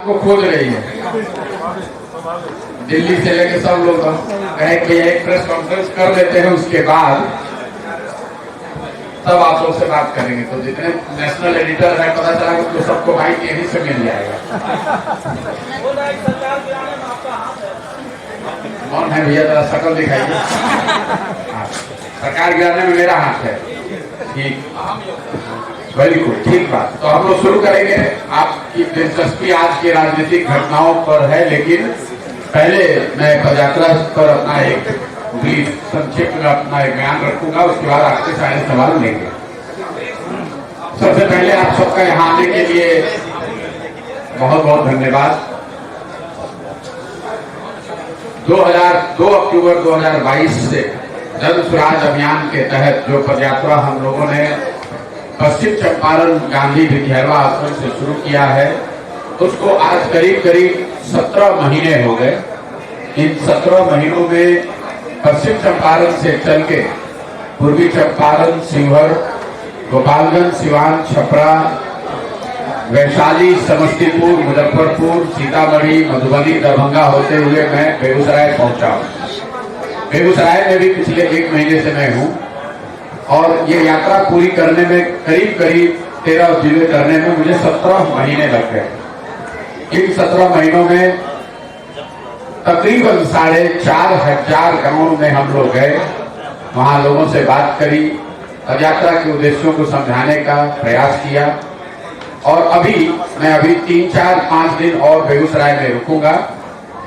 को खोज रही है, दिल्ली से लेके सब लोग कहे कि एक प्रेस कॉन्फ्रेंस कर लेते हैं, उसके बाद तब आप लोग से बात करेंगे। तो जितने नेशनल एडिटर है पता चला तो सबको माइक यहीं से मिल जाएगा। कौन है भैया, जरा शक्ल दिखाइए। सरकार गिराने में मेरा हाथ है। ठीक, वेरी गुड, ठीक बात। तो हम लोग शुरू करेंगे। आपकी दिलचस्पी आज की राजनीतिक घटनाओं पर है, लेकिन पहले मैं पदयात्रा पर अपना एक संक्षिप्त में अपना एक बयान रखूंगा, उसके बाद आपके सारे सवाल लेंगे। सबसे पहले आप सबका यहाँ आने के लिए बहुत बहुत धन्यवाद। 2 अक्टूबर 2022 से जन स्वराज अभियान के तहत जो पदयात्रा हम लोगों ने पश्चिम चंपारण गांधी भिखैरवा आश्रम से शुरू किया है, उसको आज करीब करीब 17 महीने हो गए। इन 17 महीनों में पश्चिम चंपारण से चल के पूर्वी चंपारण, शिवहर, गोपालगंज, सिवान, छपरा, वैशाली, समस्तीपुर, मुजफ्फरपुर, सीतामढ़ी, मधुबनी, दरभंगा होते हुए मैं बेगूसराय पहुंचा। बेगूसराय में भी पिछले 1 महीने से मैं हूं और ये यात्रा पूरी करने में करीब 13 जिले करने में मुझे 17 महीने लग गए। इन 17 महीनों में तकरीबन 4,500 गांवों में हम लोग गए, वहां लोगों से बात करी, पदयात्रा के उद्देश्यों को समझाने का प्रयास किया। और मैं 3-4-5 दिन और बेगूसराय में रुकूंगा।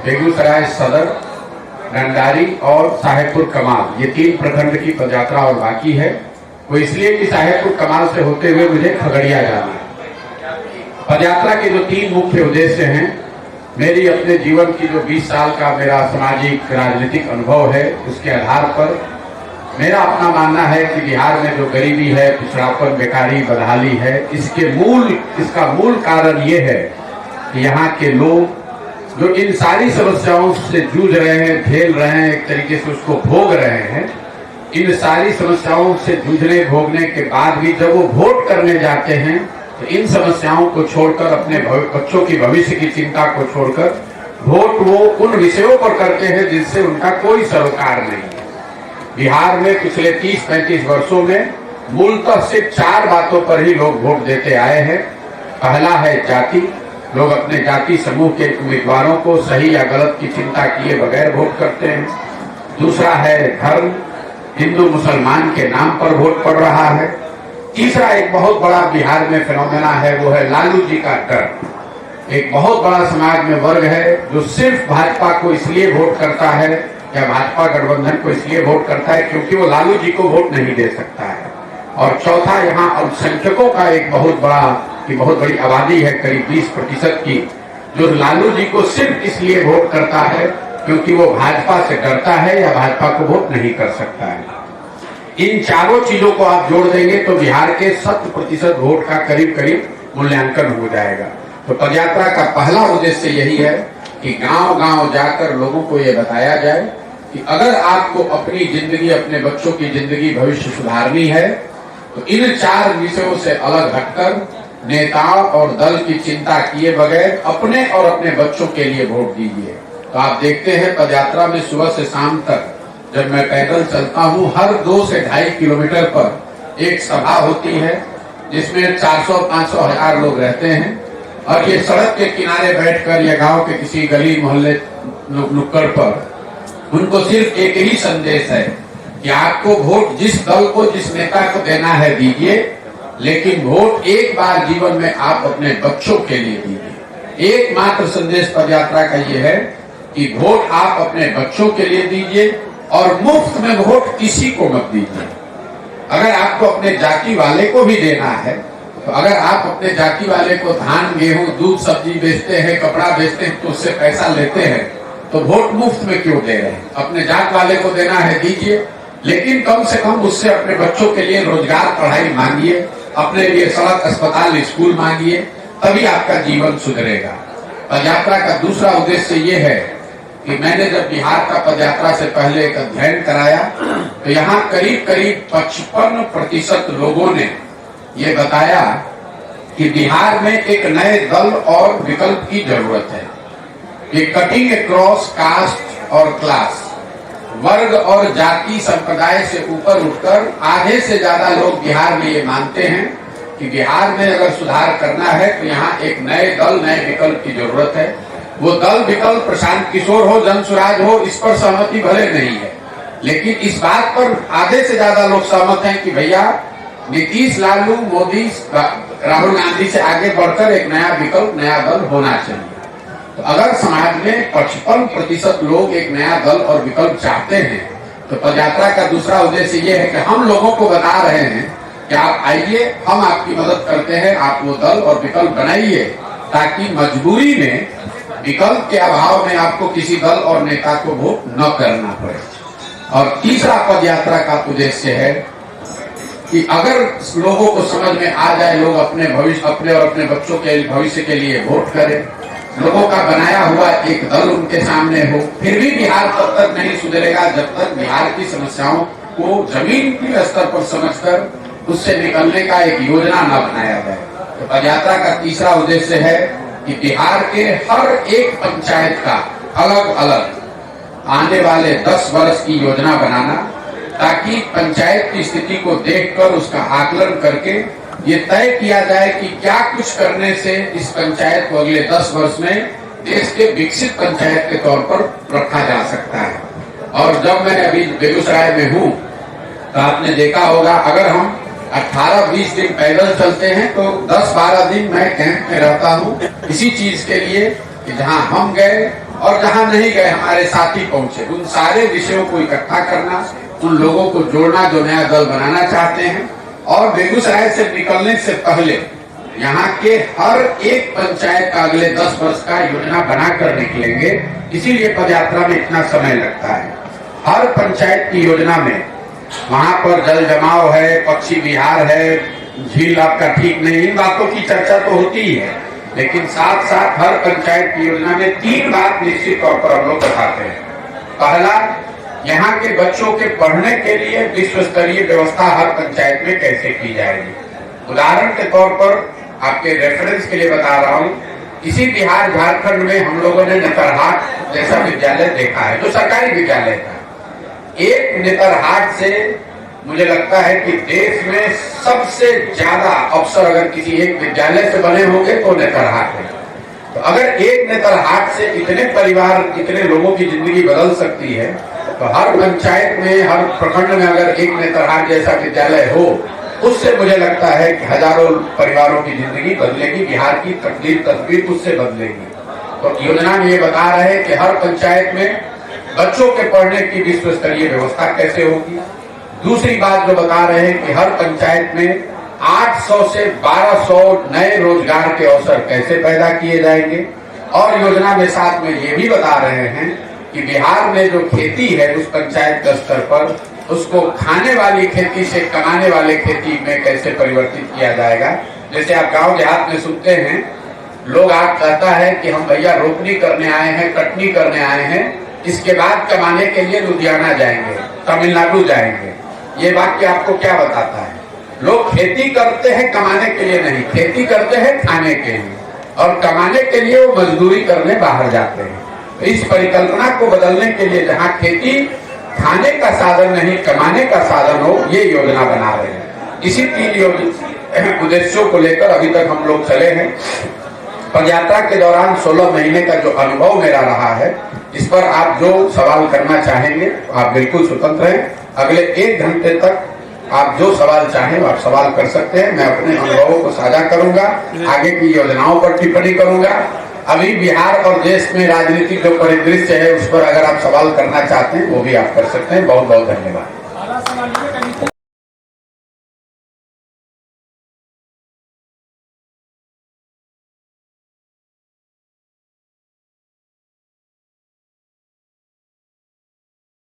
बेगूसराय सदर, रंडारी और साहेबपुर कमाल, ये 3 प्रखंड की पदयात्रा और बाकी है। वो इसलिए कि साहेबपुर कमाल से होते हुए मुझे खगड़िया जाना है। पदयात्रा के जो 3 मुख्य उद्देश्य हैं, मेरी अपने जीवन की जो 20 साल का मेरा सामाजिक राजनीतिक अनुभव है, उसके आधार पर मेरा अपना मानना है कि बिहार में जो गरीबी है, पिछड़ापन, बेकारी, बदहाली है, इसका मूल कारण ये है कि यहाँ के लोग जो इन सारी समस्याओं से जूझ रहे हैं, झेल रहे हैं, एक तरीके से उसको भोग रहे हैं। इन सारी समस्याओं से जूझने भोगने के बाद भी जब वो वोट करने जाते हैं तो इन समस्याओं को छोड़कर, अपने बच्चों की भविष्य की चिंता को छोड़कर वोट वो उन विषयों पर करते हैं जिनसे उनका कोई सरोकार नहीं है। बिहार में पिछले 30-35 वर्षों में मूलतः सिर्फ 4 बातों पर ही लोग वोट देते आए हैं। पहला है जाति, लोग अपने जाति समूह के उम्मीदवारों को सही या गलत की चिंता किए बगैर वोट करते हैं। दूसरा है धर्म, हिंदू मुसलमान के नाम पर वोट पड़ रहा है। तीसरा एक बहुत बड़ा बिहार में फिनोमेना है, वो है लालू जी का डर। एक बहुत बड़ा समाज में वर्ग है जो सिर्फ भाजपा को इसलिए वोट करता है या भाजपा गठबंधन को इसलिए वोट करता है क्योंकि वो लालू जी को वोट नहीं दे सकता है। और चौथा, यहाँ अल्पसंख्यकों का एक बहुत बड़ी आबादी है, करीब 20% की, जो लालू जी को सिर्फ इसलिए वोट करता है क्योंकि वो भाजपा से डरता है या भाजपा को वोट नहीं कर सकता है। इन चारों चीजों को आप जोड़ देंगे तो बिहार के 70% वोट का करीब मूल्यांकन हो जाएगा। तो पदयात्रा का पहला उद्देश्य यही है कि गांव-गांव जाकर लोगों को ये बताया जाए कि अगर आपको अपनी जिंदगी, अपने बच्चों की जिंदगी, भविष्य सुधारनी है तो इन 4 विषयों से अलग हटकर नेताओं और दल की चिंता किए बगैर अपने और अपने बच्चों के लिए वोट दीजिए। तो आप देखते हैं पदयात्रा में सुबह से शाम तक जब मैं पैदल चलता हूँ, हर 2 से 2.5 किलोमीटर पर एक सभा होती है जिसमें 400-500 हजार लोग रहते हैं और ये सड़क के किनारे बैठकर या गांव के किसी गली मोहल्ले नुक्कड़ पर उनको सिर्फ एक ही संदेश है कि आपको वोट जिस दल को, जिस नेता को देना है दीजिए, लेकिन वोट एक बार जीवन में आप अपने बच्चों के लिए दीजिए। एकमात्र संदेश पदयात्रा का ये है कि वोट आप अपने बच्चों के लिए दीजिए और मुफ्त में वोट किसी को मत दीजिए। अगर आपको अपने जाति वाले को भी देना है तो अगर आप अपने जाति वाले को धान, गेहूं, दूध, सब्जी बेचते हैं, कपड़ा बेचते हैं तो उससे पैसा लेते हैं, तो वोट मुफ्त में क्यों दे रहे हैं? अपने जात वाले को देना है दीजिए, लेकिन कम से कम उससे अपने बच्चों के लिए रोजगार, पढ़ाई मांगिए, अपने लिए सड़क, अस्पताल, स्कूल मांगिए, तभी आपका जीवन सुधरेगा। पदयात्रा का दूसरा उद्देश्य ये है कि मैंने जब बिहार का पदयात्रा से पहले एक अध्ययन कराया तो यहाँ करीब 55% लोगों ने ये बताया कि बिहार में एक नए दल और विकल्प की जरूरत है। ये कटिंग अक्रॉस कास्ट और क्लास, वर्ग और जाति संप्रदाय से ऊपर उठकर आधे से ज्यादा लोग बिहार में ये मानते हैं कि बिहार में अगर सुधार करना है तो यहाँ एक नए दल, नए विकल्प की जरूरत है। वो दल विकल्प प्रशांत किशोर हो, जनसुराज हो, इस पर सहमति भले नहीं है, लेकिन इस बात पर आधे से ज्यादा लोग सहमत हैं कि भैया नीतीश, लालू, मोदी, राहुल गांधी से आगे बढ़कर एक नया विकल्प, नया दल होना चाहिए। तो अगर समाज में 55% लोग एक नया दल और विकल्प चाहते हैं तो पदयात्रा का दूसरा उद्देश्य ये है कि हम लोगों को बता रहे हैं कि आप आइए, हम आपकी मदद करते हैं, आप वो दल और विकल्प बनाइए ताकि मजबूरी में, विकल्प के अभाव में आपको किसी दल और नेता को वोट न करना पड़े। और तीसरा पदयात्रा का उद्देश्य है कि अगर लोगों को समझ में आ जाए, लोग अपने भविष्य, अपने और अपने बच्चों के भविष्य के लिए वोट करें, लोगों का बनाया हुआ एक दल उनके सामने हो, फिर भी बिहार तब तक नहीं सुधरेगा जब तक बिहार की समस्याओं को जमीन के स्तर पर समझकर उससे निकलने का एक योजना न बनाया जाए। तो पदयात्रा का तीसरा उद्देश्य है कि बिहार के हर एक पंचायत का अलग अलग आने वाले 10 वर्ष की योजना बनाना, ताकि पंचायत की स्थिति को देखकर उसका आकलन करके ये तय किया जाए कि क्या कुछ करने से इस पंचायत को अगले 10 वर्ष में देश के विकसित पंचायत के तौर पर रखा जा सकता है। और जब मैं अभी बेगूसराय में हूँ तो आपने देखा होगा, अगर हम 18-20 दिन पैदल चलते हैं तो 10-12 दिन मैं कैंप में रहता हूँ इसी चीज के लिए कि जहाँ हम गए और जहाँ नहीं गए हमारे साथी पहुंचे, उन सारे विषयों को इकट्ठा करना, उन लोगों को जोड़ना जो नया दल बनाना चाहते हैं। और बेगूसराय से निकलने से पहले यहाँ के हर एक पंचायत का अगले 10 वर्ष का योजना बनाकर निकलेंगे, इसीलिए पदयात्रा में इतना समय लगता है। हर पंचायत की योजना में वहाँ पर जल जमाव है, पक्षी विहार है, झील आपका ठीक नहीं, इन बातों की चर्चा तो होती ही है, लेकिन साथ साथ हर पंचायत की योजना में 3 बात निश्चित तौर पर हम लोग बताते हैं। पहला, यहाँ के बच्चों के पढ़ने के लिए विश्व स्तरीय व्यवस्था हर पंचायत में कैसे की जाएगी। उदाहरण के तौर पर आपके रेफरेंस के लिए बता रहा हूँ, इसी बिहार झारखंड में हम लोगों ने नेतरहाट जैसा विद्यालय देखा है जो सरकारी विद्यालय था। एक नेतरहाट से मुझे लगता है कि देश में सबसे ज्यादा अवसर अगर किसी एक विद्यालय से बने होंगे तो नेतरहाट है। तो अगर एक नेतरहाट से इतने परिवार, इतने लोगों की जिंदगी बदल सकती है, तो हर पंचायत में, हर प्रखंड में अगर एक नेतरहाट जैसा विद्यालय हो, उससे मुझे लगता है कि हजारों परिवारों की जिंदगी बदलेगी, बिहार की तस्वीर उससे बदलेगी। तो योजना में ये बता रहे हैं कि हर पंचायत में बच्चों के पढ़ने की विश्व स्तरीय व्यवस्था कैसे होगी। दूसरी बात जो बता रहे हैं कि हर पंचायत में 800 से 1200 नए रोजगार के अवसर कैसे पैदा किए जाएंगे। और योजना में साथ में ये भी बता रहे हैं कि बिहार में जो खेती है उस पंचायत के स्तर पर उसको खाने वाली खेती से कमाने वाले खेती में कैसे परिवर्तित किया जाएगा। जैसे आप गांव देहात में सुनते हैं, लोग आज कहता है कि हम भैया रोपनी करने आए हैं, कटनी करने आए हैं, इसके बाद कमाने के लिए लुधियाना जाएंगे, तमिलनाडु जाएंगे। ये वाक्य आपको क्या बताता है? लोग खेती करते हैं कमाने के लिए नहीं, खेती करते हैं खाने के लिए, और कमाने के लिए वो मजदूरी करने बाहर जाते हैं। तो इस परिकल्पना को बदलने के लिए जहाँ खेती खाने का साधन नहीं कमाने का साधन हो, ये योजना बना रहे हैं। इसी 3 उद्देश्यों को लेकर अभी तक हम लोग चले हैं। पदयात्रा के दौरान 16 महीने का जो अनुभव मेरा रहा है, इस पर आप जो सवाल करना चाहेंगे आप बिल्कुल स्वतंत्र हैं। अगले 1 घंटे तक आप जो सवाल चाहें आप सवाल कर सकते हैं। मैं अपने अनुभवों को साझा करूंगा, आगे की योजनाओं पर टिप्पणी करूंगा। अभी बिहार और देश में राजनीतिक जो परिदृश्य है उस पर अगर आप सवाल करना चाहते हैं वो भी आप कर सकते हैं। बहुत बहुत धन्यवाद।